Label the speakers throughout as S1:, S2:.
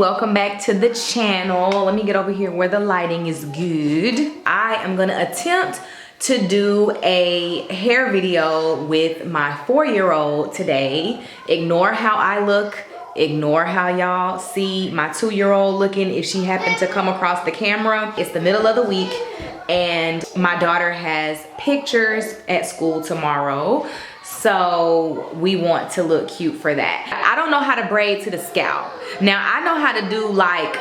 S1: welcome back to the channel. Let me get over here where the lighting is good. I am gonna attempt to do a hair video with my 4-year-old today. Ignore how I look, ignore how y'all see my 2-year-old looking if she happened to come across the camera. It's the middle of the week and my daughter has pictures at school tomorrow. So we want to look cute for that. I don't know how to braid to the scalp. Now I know how to do like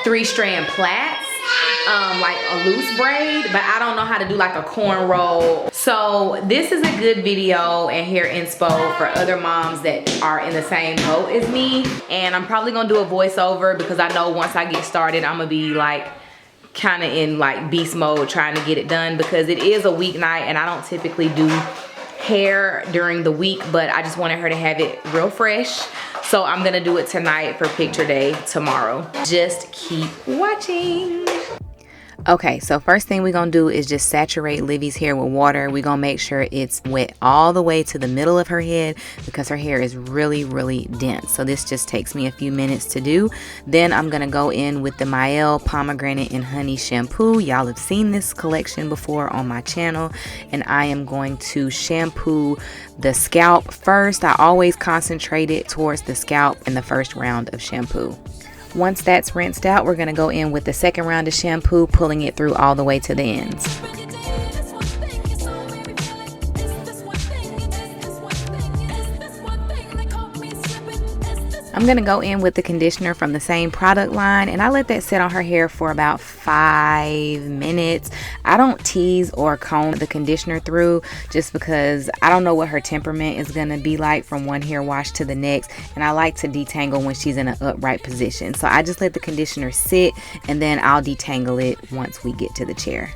S1: 3-strand plaits, like a loose braid, but I don't know how to do like a cornrow. So this is a good video and hair inspo for other moms that are in the same boat as me. And I'm probably gonna do a voiceover because I know once I get started, I'm gonna be like kind of in like beast mode trying to get it done because it is a weeknight and I don't typically do hair during the week, but I just wanted her to have it real fresh. So I'm gonna do it tonight for picture day tomorrow. Just keep watching. Okay, so first thing we're gonna do is just saturate Livy's hair with water. We're gonna make sure it's wet all the way to the middle of her head because her hair is really dense. So this just takes me a few minutes to do. Then I'm gonna go in with the Mael pomegranate and honey shampoo. Y'all have seen this collection before on my channel, and I am going to shampoo the scalp first. I always concentrate it towards the scalp in the first round of shampoo. Once that's rinsed out, we're going to go in with the second round of shampoo, pulling it through all the way to the ends. I'm going to go in with the conditioner from the same product line, and I let that sit on her hair for about 5 minutes. I don't tease or comb the conditioner through just because I don't know what her temperament is going to be like from one hair wash to the next, and I like to detangle when she's in an upright position. So I just let the conditioner sit and then I'll detangle it once we get to the chair.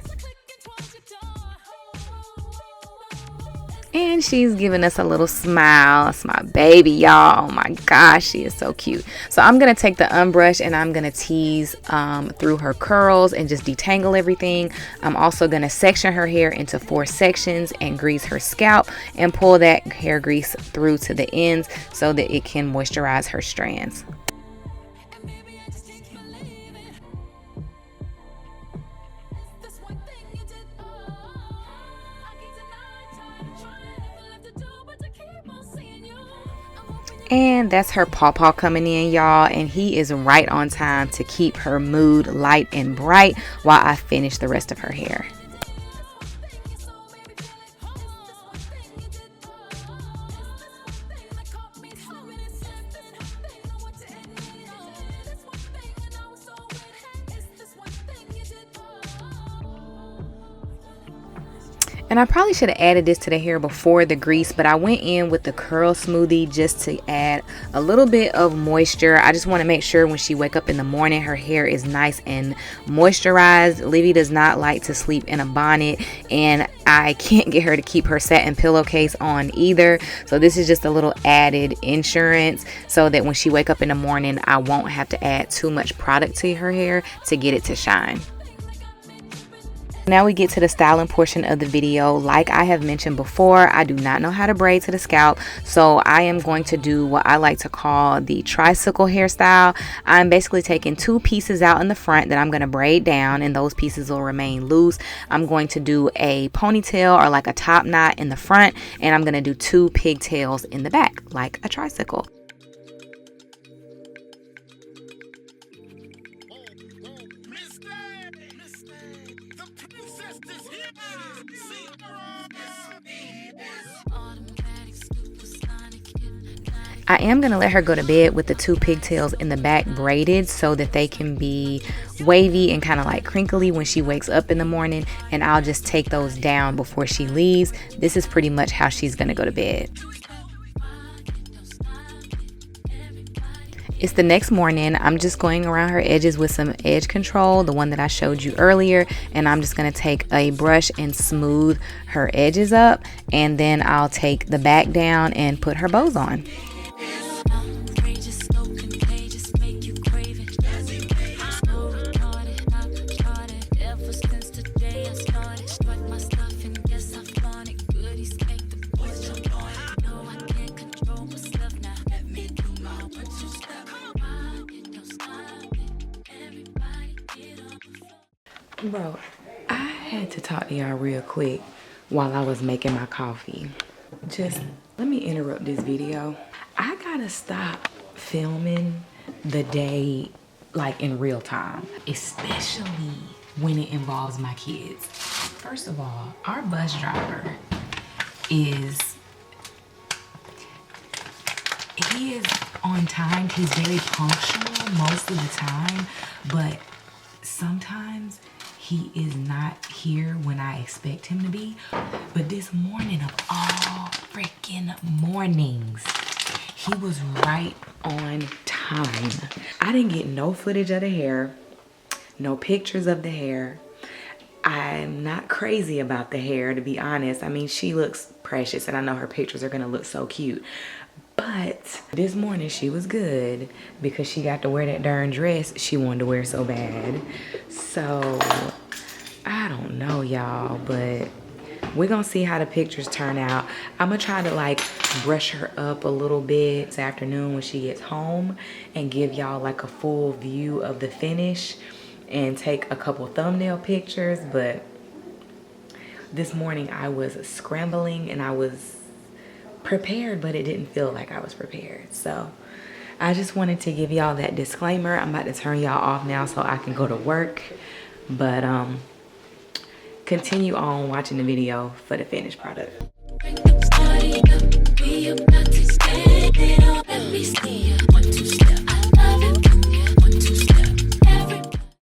S1: And she's giving us a little smile. It's my baby, y'all. Oh my gosh, she is so cute. So I'm going to take the unbrush and I'm going to tease through her curls and just detangle everything. I'm also going to section her hair into 4 sections and grease her scalp and pull that hair grease through to the ends so that it can moisturize her strands. And that's her pawpaw coming in, y'all, and he is right on time to keep her mood light and bright while I finish the rest of her hair. And I probably should have added this to the hair before the grease, but I went in with the curl smoothie just to add a little bit of moisture. I just want to make sure when she wake up in the morning, her hair is nice and moisturized. Livy does not like to sleep in a bonnet, and I can't get her to keep her satin pillowcase on either. So this is just a little added insurance so that when she wake up in the morning, I won't have to add too much product to her hair to get it to shine. Now we get to the styling portion of the video. Like I have mentioned before, I do not know how to braid to the scalp, so I am going to do what I like to call the tricycle hairstyle. I'm basically taking 2 pieces out in the front that I'm going to braid down, and those pieces will remain loose. I'm going to do a ponytail or like a top knot in the front, and I'm going to do 2 pigtails in the back like a tricycle. I am going to let her go to bed with the 2 pigtails in the back braided so that they can be wavy and kind of like crinkly when she wakes up in the morning, and I'll just take those down before she leaves. This is pretty much how she's going to go to bed. It's the next morning. I'm just going around her edges with some edge control, the one that I showed you earlier, and I'm just going to take a brush and smooth her edges up, and then I'll take the back down and put her bows on. Bro, I had to talk to y'all real quick while I was making my coffee. Just let me interrupt this video. I gotta stop filming the day like in real time, especially when it involves my kids. First of all, our bus driver is on time. He's very punctual most of the time, but sometimes he is not here when I expect him to be. But this morning of all freaking mornings, he was right on time. I didn't get no footage of the hair, no pictures of the hair. I'm not crazy about the hair, to be honest. I mean, she looks precious and I know her pictures are gonna look so cute. But this morning she was good because she got to wear that darn dress she wanted to wear so bad. So I don't know, y'all, but we're gonna see how the pictures turn out. I'm gonna try to like brush her up a little bit this afternoon when she gets home and give y'all like a full view of the finish and take a couple thumbnail pictures. But this morning I was scrambling and I was prepared, but it didn't feel like I was prepared. So I just wanted to give y'all that disclaimer. I'm about to turn y'all off now so I can go to work. But continue on watching the video for the finished product. We about to stand it up. Let me see you. 1, 2 step.